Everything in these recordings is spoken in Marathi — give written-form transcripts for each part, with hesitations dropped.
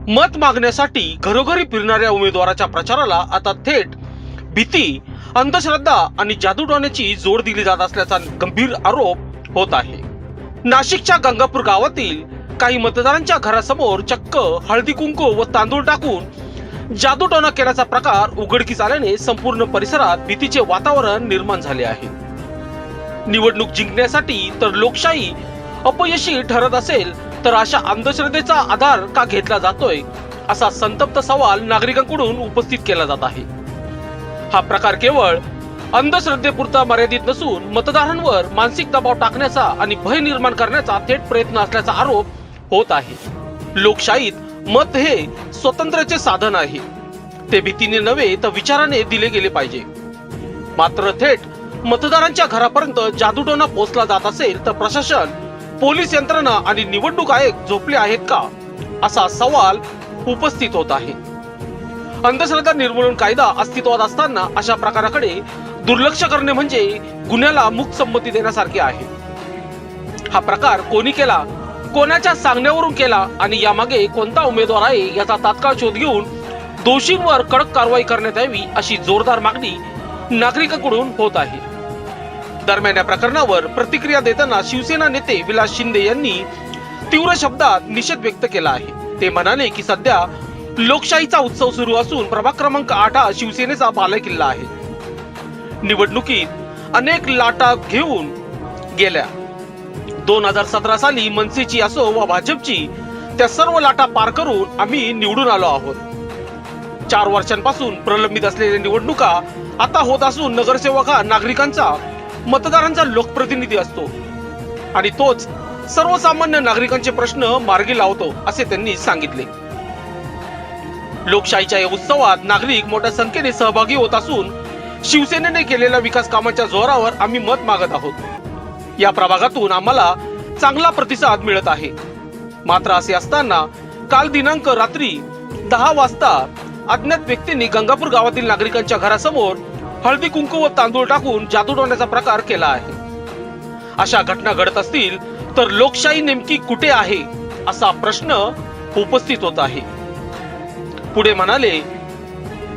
मत मागण्यासाठी घरोघरी फिरणाऱ्या उमेदवाराच्या प्रचाराला आता थेट भीती, अंधश्रद्धा आणि जादूटोण्याची जोड दिली जात असल्याचा गंभीर आरोप होत आहे। नाशिकच्या गंगापूर गावातील काही मतदारांच्या घरासमोर चक्क हळदी कुंकू व तांदूळ टाकून जादूटोणा केल्याचा प्रकार उघडकीस आल्याने संपूर्ण परिसरात भीतीचे वातावरण निर्माण झाले आहे। निवडणूक जिंकण्यासाठी तर लोकशाही अपयशी ठरत असेल तर अशा अंधश्रद्धेचा आधार का घेतला जातोय, असा संतप्त सवाल नागरिकांकडून उपस्थित केला जात आहे। हा प्रकार केवळ अंधश्रद्धेपुरता मर्यादित नसून मतदारांवर मानसिक दबाव टाकण्याचा आणि भय निर्माण करण्याचा थेट प्रयत्न असल्याचा आरोप होत आहे। लोकशाहीत मत हे स्वतंत्रचे साधन आहे, ते भीतीने नव्हे तर विचाराने दिले गेले पाहिजे। मात्र थेट मतदारांच्या घरापर्यंत जादूटोणा पोचला जात असेल तर प्रशासन, पोलीस यंत्रणा आणि निवडणूक आयोग झोपले आहेत का, असा सवाल उपस्थित होत आहे। अंधश्रद्धा निर्मूलन कायदा अस्तित्वात असताना अशा प्रकाराकडे दुर्लक्ष करणे म्हणजे गुन्ह्याला मूकसंमती देण्यासारखे आहे। हा प्रकार कोणी केला, कोणाच्या सांगण्यावरून केला आणि यामागे कोणता उमेदवार आहे याचा तात्काळ शोध घेऊन दोषींवर कडक कारवाई करण्यात यावी, अशी जोरदार मागणी नागरिकांकडून होत आहे। दरम्यान या प्रकरणावर प्रतिक्रिया देताना शिवसेना नेते विलास शिंदे यांनी तीव्र शब्दात निषेध व्यक्त केला आहे। ते म्हणाले की सध्या लोकशाहीचा उत्सव सुरू असून प्रभाग क्रमांक 8 हा शिवसेनेचा बालेकिल्ला आहे। निवडणुकीत अनेक लाटा घेऊन गेल्या। 2017 साली मनसेची असो व भाजपची, त्या सर्व लाटा पार करून आम्ही निवडून आलो आहोत। 4 वर्षांपासून प्रलंबित असलेल्या निवडणुका आता होत असून नगरसेवक हा नागरिकांचा, मतदारांचा लोकप्रतिनिधी असतो आणि तोच सर्वसामान्य नागरिकांचे प्रश्न मार्गी लावतो, असे त्यांनी सांगितले। लोकशाहीच्या या उत्सवात नागरिक मोठ्या संख्येने सहभागी होत असून शिवसेनेने केलेल्या विकास कामाच्या जोरावर आम्ही मत मागत आहोत। या प्रभागातून आम्हाला चांगला प्रतिसाद मिळत आहे। मात्र असे असताना काल दिनांक रात्री 10 वाजता अज्ञात व्यक्तींनी गंगापूर गावातील नागरिकांच्या घरासमोर हळदी कुंकू व तांदूळ टाकून जादूटोण्याचा प्रकार केला आहे। अशा घटना घडत असतील तर लोकशाही नेमकी कुठे आहे, असा प्रश्न उपस्थित होत आहे। पुढे म्हणाले,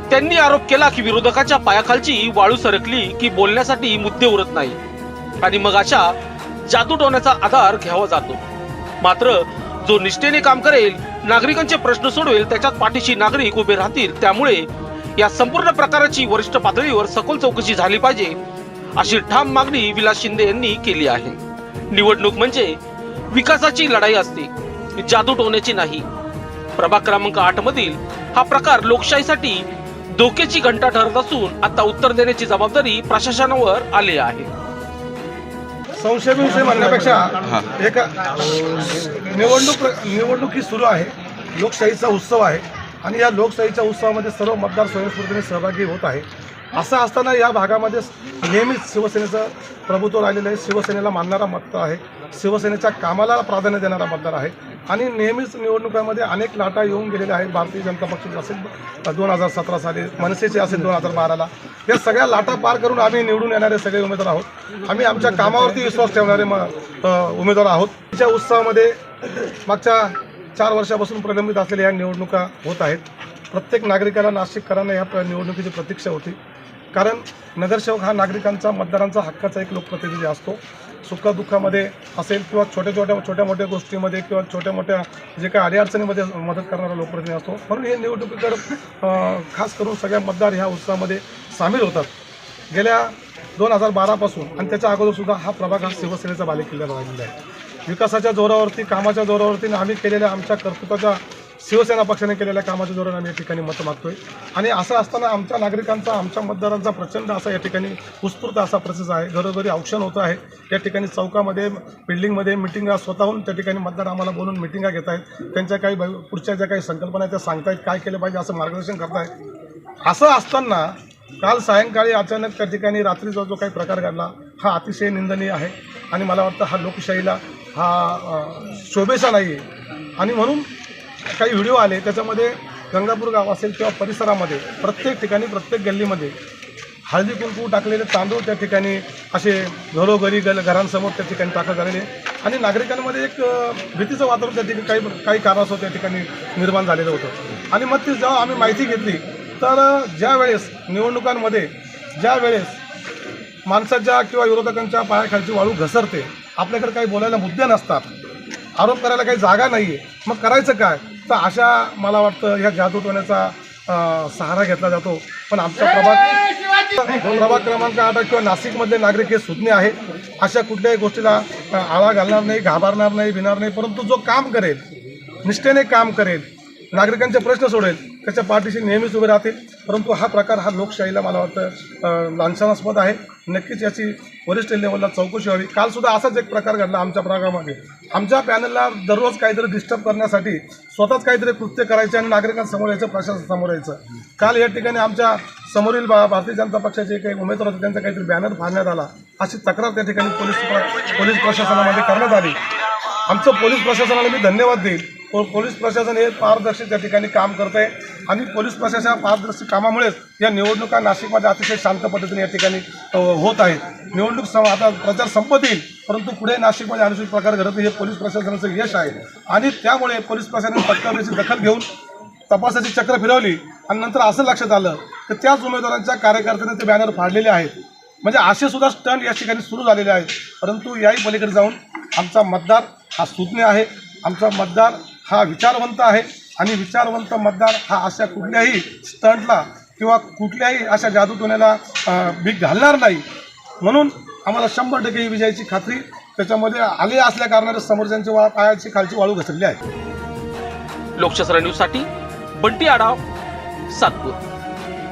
त्यांनी आरोप केला की विरोधकाच्या पायाखालची वाळू सरकली की बोलण्यासाठी मुद्दे उरत नाही आणि मग अशा जादूटोण्याचा आधार घ्यावा जातो। मात्र जो निष्ठेने काम करेल, नागरिकांचे प्रश्न सोडवेल, त्याच्यात पाठीशी नागरिक उभे राहतील। त्यामुळे या संपूर्ण प्रकाराची वरिष्ठ पातळीवर सखोल चौकशी झाली पाहिजे, अशी ठाम मागणी विलास शिंदे यांनी केली आहे। निवडणूक म्हणजे विकासाची लढाई असते, जादूटोण्याची नाही। प्रभाग क्रमांक 8 मधील हा प्रकार लोकशाहीसाठी धोक्याची घंटा ठरत असून आता उत्तर देण्याची जबाबदारी प्रशासनावर आली आहे। संशय म्हणण्यापेक्षा एक निवडणूक ही सुरू आहे, लोकशाहीचा उत्सव आहे आणि या लोकशाहीच्या उत्सवामध्ये सर्व मतदार स्वयंस्फूर्तीने सहभागी होत आहे। असं असताना या भागामध्ये नेहमीच शिवसेनेचं प्रभुत्व राहिलेलं आहे। शिवसेनेला मानणारा मतदार आहे, शिवसेनेच्या कामाला प्राधान्य देणारा मतदार आहे आणि नेहमीच निवडणुकांमध्ये अनेक लाटा येऊन गेलेल्या आहेत। भारतीय जनता पक्षाची असेल 2017 साली, मनसेचे असेल 2012ला, या सगळ्या लाटा पार करून आम्ही निवडून येणारे सगळे उमेदवार आहोत। आम्ही आमच्या कामावरती विश्वास ठेवणारे उमेदवार आहोत। त्या उत्सवामध्ये मागच्या 4 वर्षापासून प्रलंबित असलेल्या या निवडणुका होत आहेत। प्रत्येक नागरिकाला, नाशिककरांना या निवडणुकीची प्रतीक्षा होती, कारण नगरसेवक हा नागरिकांचा, मतदारांचा हक्काचा एक लोकप्रतिनिधी असतो। सुखदुःखामध्ये असेल किंवा छोट्या मोठ्या गोष्टीमध्ये किंवा छोट्या मोठ्या जे काही अडीअडचणीमध्ये मदत करणारा लोकप्रतिनिधी असतो। म्हणून हे निवडणुकीकडे खास करून सगळ्या मतदार ह्या उत्सवामध्ये सामील होतात। गेल्या 2012 पासून आणि त्याच्या अगोदरसुद्धा हा प्रभाग हा शिवसेनेचा बालेकिल्ला राहिलेला आहे। विकासाच्या जोरावरती, कामाच्या जोरावरती आम्ही केलेल्या आमच्या कर्तृत्वाच्या, शिवसेना पक्षाने केलेल्या कामाच्या जोरावर आम्ही या ठिकाणी मतं मागतोय आणि असं असताना आमच्या नागरिकांचा, आमच्या मतदारांचा प्रचंड असा या ठिकाणी उत्स्फूर्त असा प्रतिसाद आहे। घरोघरी औक्षण होतं आहे। या ठिकाणी चौकामध्ये, बिल्डिंगमध्ये मिटिंगा स्वतःहून त्या ठिकाणी मतदार आम्हाला बोलून मिटिंगा घेत आहेत। त्यांच्या काही पुढच्या ज्या काही संकल्पना आहेत त्या सांगतायत, काय केलं पाहिजे असं मार्गदर्शन करतायत। असं असताना काल सायंकाळी अचानक त्या ठिकाणी रात्रीचा जो काही प्रकार घडला हा अतिशय निंदनीय आहे आणि मला वाटतं हा लोकशाहीला हा शोभेचा नाही आहे। आणि म्हणून काही व्हिडिओ आले, त्याच्यामध्ये गंगापूर गाव असेल किंवा परिसरामध्ये प्रत्येक ठिकाणी, प्रत्येक गल्लीमध्ये हळदी कुंकू टाकलेले तांदूळ त्या ठिकाणी असे घरोघरी घरांसमोर त्या ठिकाणी टाकत झालेले आणि नागरिकांमध्ये एक भीतीचं वातावरण त्या ठिकाणी काही कारणास्तव त्या ठिकाणी निर्माण झालेलं होतं. आणि मग ती जेव्हा आम्ही माहिती घेतली तर ज्या वेळेस निवडणुकांमध्ये ज्या वेळेस माणसाच्या किंवा विरोधकांच्या पायाखालची वाळू घसरते, आपल्याकडे काही बोलायला मुद्दे नसतात, आरोप करायला काही जागा नाही आहे, मग करायचं काय? तर अशा मला वाटतं ह्या जादूटोण्याचा सहारा घेतला जातो. पण आमचा प्रभाग क्रमांक 8 किंवा नाशिकमधले नागरिक हे सुज्ञ आहेत. अशा कुठल्याही गोष्टीला आळा घालणार नाही, घाबरणार नाही, भिणार नाही. परंतु जो काम करेल, निष्ठेने काम करेल, नागरिकांचे प्रश्न सोडेल, त्याच्या पाठीशी नेहमीच उभे राहतील. परंतु हा प्रकार हा लोकशाहीला मला वाटतं लांछनास्पद आहे. नक्कीच याची वरिष्ठ लेवलला चौकशी व्हावी. कालसुद्धा असाच एक प्रकार घडला आमच्या प्रभागामध्ये. आमच्या पॅनलला दररोज काहीतरी डिस्टर्ब करण्यासाठी स्वतःच काहीतरी कृत्य करायचे आणि नागरिकांसमोर यायचं, प्रशासनासमोर यायचं. काल या ठिकाणी आमच्या समोरील भारतीय जनता पक्षाचे काही उमेदवार होते, त्यांचा काहीतरी बॅनर फाडण्यात आला, अशी तक्रार त्या ठिकाणी पोलीस प्रशासनामध्ये करण्यात आली. आमचं पोलीस प्रशासनाला मी धन्यवाद देईल. पोलीस प्रशासन हे पारदर्शक त्या ठिकाणी काम करत आहे आणि पोलीस प्रशासन पारदर्शक कामामुळेच या निवडणुका नाशिकमध्ये अतिशय शांत पद्धतीने या ठिकाणी होत आहेत. निवडणूक आता प्रचार संपत येईल, परंतु पुढे नाशिकमध्ये अनुचित प्रकार घडत हे पोलीस प्रशासनाचं यश आहे. आणि त्यामुळे पोलीस प्रशासनाने तत्काळ त्याची दखल घेऊन तपासाची चक्र फिरवली आणि नंतर असं लक्षात आलं की त्याच उमेदवारांच्या कार्यकर्त्यांनी ते बॅनर फाडलेले आहेत. म्हणजे असे सुद्धा स्टंट या ठिकाणी सुरू झालेले आहेत. परंतु याही पलीकडे जाऊन आमचा मतदार हा सुज्ञ आहे, आमचा मतदार हा विचारवंत आहे आणि विचारवंत मतदार हा अशा कुठल्याही स्टंटला किंवा कुठल्याही अशा जादूटोण्याला भीक घालणार नाही. म्हणून आम्हाला 100% ही विजयाची खात्री त्याच्यामध्ये आली असल्या कारणाने समोरच्यांच्या पायाची खालची वाळू घसरली आहे. लोकशास्त्र न्यूजसाठी बंटी आढाव, सातपूर.